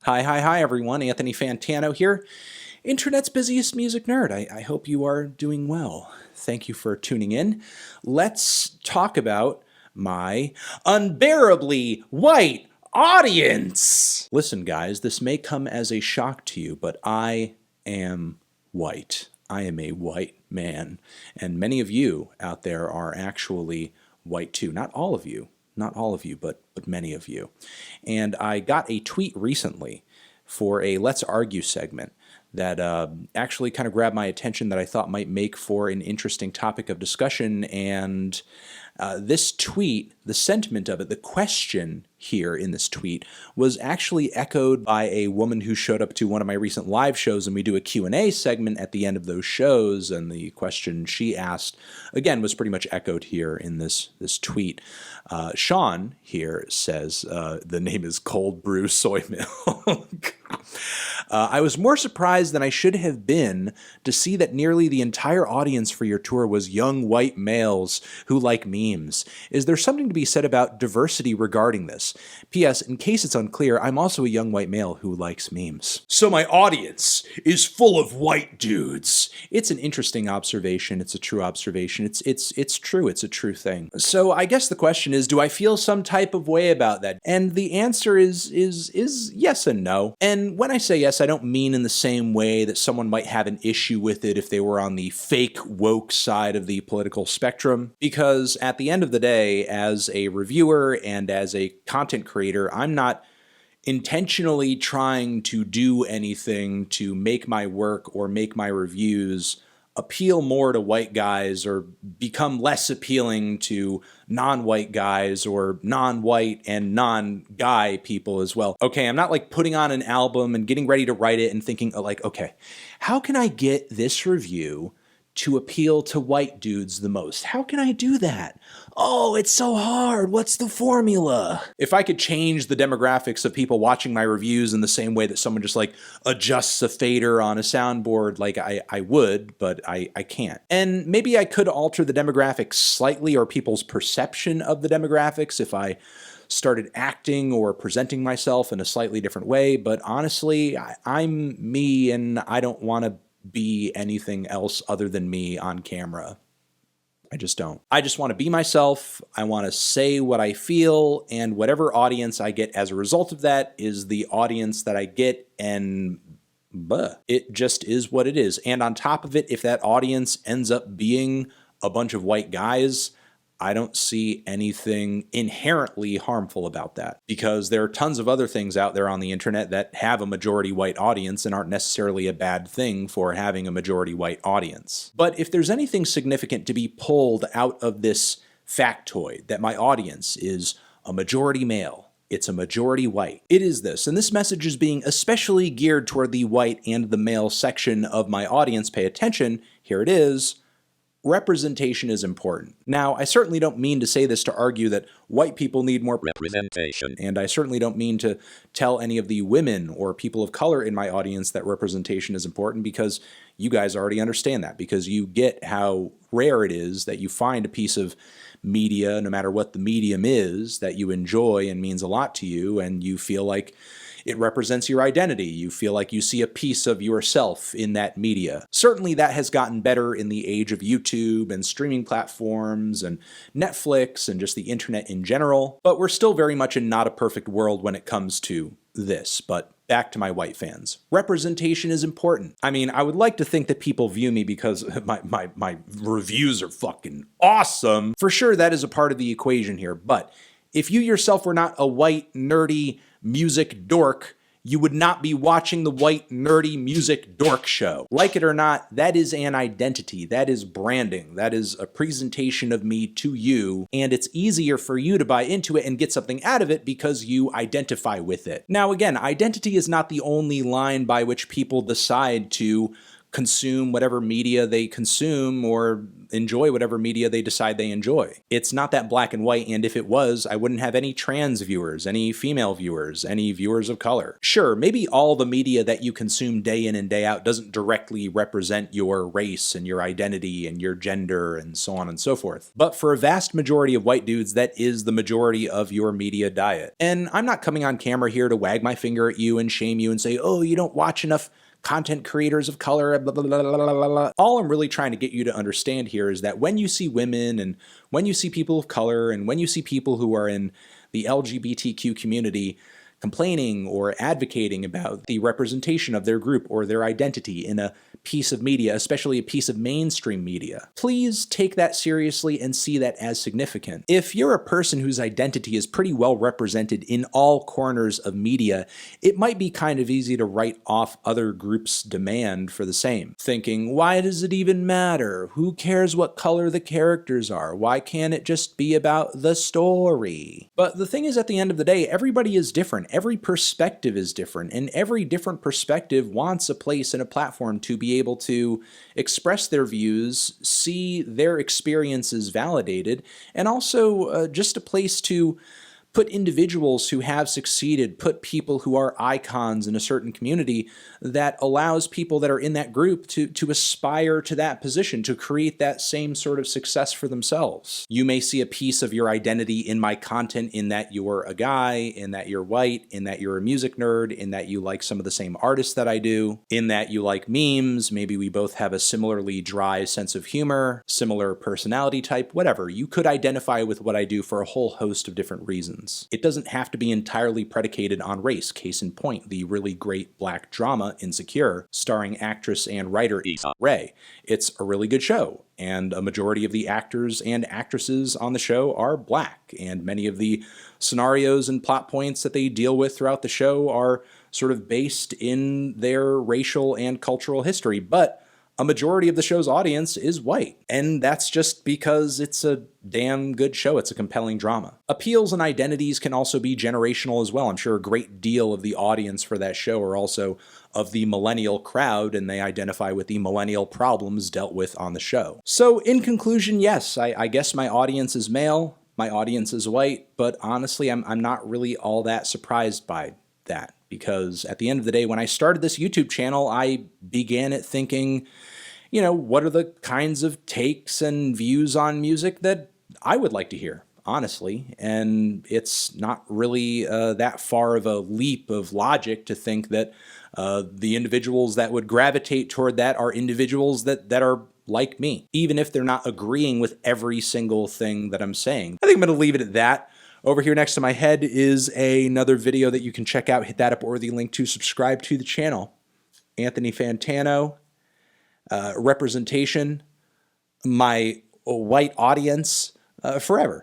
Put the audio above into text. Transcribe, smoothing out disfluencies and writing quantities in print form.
Hi, everyone. Anthony Fantano here, Internet's busiest music nerd. I hope you are doing well. Thank you for tuning in. Let's talk about my unbearably white audience. Listen, guys, this may come as a shock to you, but I am white. I am a white man, and many of you out there are actually white too. Not all of you. Not all of you, but many of you. And I got a tweet recently for a Let's Argue segment that actually kind of grabbed my attention that I thought might make for an interesting topic of discussion. And this tweet, the sentiment of it, the question here in this tweet was actually echoed by a woman who showed up to one of my recent live shows, and we do a Q&A segment at the end of those shows, and the question she asked, again, was pretty much echoed here in this tweet. Sean here says, the name is Cold Brew Soy Milk. I was more surprised than I should have been to see that nearly the entire audience for your tour was young white males who like memes. Is there something to be said about diversity regarding this? P.S. In case it's unclear, I'm also a young white male who likes memes. So my audience is full of white dudes. It's an interesting observation. It's a true observation. It's true. It's a true thing. So I guess the question is, do I feel some type of way about that? And the answer is yes and no. And when I say yes, I don't mean in the same way that someone might have an issue with it if they were on the fake woke side of the political spectrum. Because at the end of the day, as a reviewer and as a content creator, I'm not intentionally trying to do anything to make my work or make my reviews appeal more to white guys or become less appealing to non-white guys or non-white and non-guy people as well. Okay, I'm not like putting on an album and getting ready to write it and thinking like, okay, how can I get this review to appeal to white dudes the most? How can I do that? Oh, it's so hard. What's the formula? If I could change the demographics of people watching my reviews in the same way that someone just like adjusts a fader on a soundboard, like I would, but I can't. And maybe I could alter the demographics slightly, or people's perception of the demographics, if I started acting or presenting myself in a slightly different way. But honestly, I'm me, and I don't want to be anything else other than me on camera. I just don't. I just want to be myself. I want to say what I feel, and whatever audience I get as a result of that is the audience that I get, and it just is what it is. And on top of it, if that audience ends up being a bunch of white guys, I don't see anything inherently harmful about that, because there are tons of other things out there on the internet that have a majority white audience and aren't necessarily a bad thing for having a majority white audience. But if there's anything significant to be pulled out of this factoid, that my audience is a majority male, it's a majority white, it is this. And this message is being especially geared toward the white and the male section of my audience. Pay attention. Here it is. Representation is important. Now, I certainly don't mean to say this to argue that white people need more representation, and I certainly don't mean to tell any of the women or people of color in my audience that representation is important, because you guys already understand that, because you get how rare it is that you find a piece of media, no matter what the medium is, that you enjoy and means a lot to you, and you feel like it represents your identity. You feel like you see a piece of yourself in that media. Certainly that has gotten better in the age of YouTube and streaming platforms and Netflix and just the internet in general, but we're still very much in not a perfect world when it comes to this. But back to my white fans. Representation is important. I mean, I would like to think that people view me because my reviews are fucking awesome. For sure, that is a part of the equation here, but if you yourself were not a white, nerdy music dork, you would not be watching the white, nerdy music dork show. Like it or not, that is an identity. That is branding. That is a presentation of me to you, and it's easier for you to buy into it and get something out of it because you identify with it. Now, again, identity is not the only line by which people decide to consume whatever media they consume, or enjoy whatever media they decide they enjoy. It's not that black and white, and if it was, I wouldn't have any trans viewers, any female viewers, any viewers of color. Sure, maybe all the media that you consume day in and day out doesn't directly represent your race and your identity and your gender and so on and so forth. But for a vast majority of white dudes, that is the majority of your media diet. And I'm not coming on camera here to wag my finger at you and shame you and say, oh, you don't watch enough content creators of color, blah, blah, blah, blah, blah, blah. All I'm really trying to get you to understand here is that when you see women and when you see people of color and when you see people who are in the LGBTQ community complaining or advocating about the representation of their group or their identity in a piece of media, especially a piece of mainstream media, please take that seriously and see that as significant. If you're a person whose identity is pretty well represented in all corners of media, it might be kind of easy to write off other groups' demand for the same, thinking, why does it even matter? Who cares what color the characters are? Why can't it just be about the story? But the thing is, at the end of the day, everybody is different. Every perspective is different, and every different perspective wants a place and a platform to be able to express their views, see their experiences validated, and also just a place to put individuals who have succeeded, put people who are icons in a certain community that allows people that are in that group to aspire to that position, to create that same sort of success for themselves. You may see a piece of your identity in my content in that you're a guy, in that you're white, in that you're a music nerd, in that you like some of the same artists that I do, in that you like memes, maybe we both have a similarly dry sense of humor, similar personality type, whatever. You could identify with what I do for a whole host of different reasons. It doesn't have to be entirely predicated on race. Case in point, the really great black drama Insecure, starring actress and writer Issa Rae. It's a really good show, and a majority of the actors and actresses on the show are black, and many of the scenarios and plot points that they deal with throughout the show are sort of based in their racial and cultural history, but a majority of the show's audience is white. And that's just because it's a damn good show. It's a compelling drama. Appeals and identities can also be generational as well. I'm sure a great deal of the audience for that show are also of the millennial crowd, and they identify with the millennial problems dealt with on the show. So in conclusion, yes, I guess my audience is male, my audience is white, but honestly, I'm not really all that surprised by that. Because at the end of the day, when I started this YouTube channel, I began it thinking, you know, what are the kinds of takes and views on music that I would like to hear, honestly. And it's not really that far of a leap of logic to think that the individuals that would gravitate toward that are individuals that are like me, even if they're not agreeing with every single thing that I'm saying. I think I'm going to leave it at that. Over here next to my head is another video that you can check out. Hit that up or the link to subscribe to the channel. Anthony Fantano, representation, my white audience forever.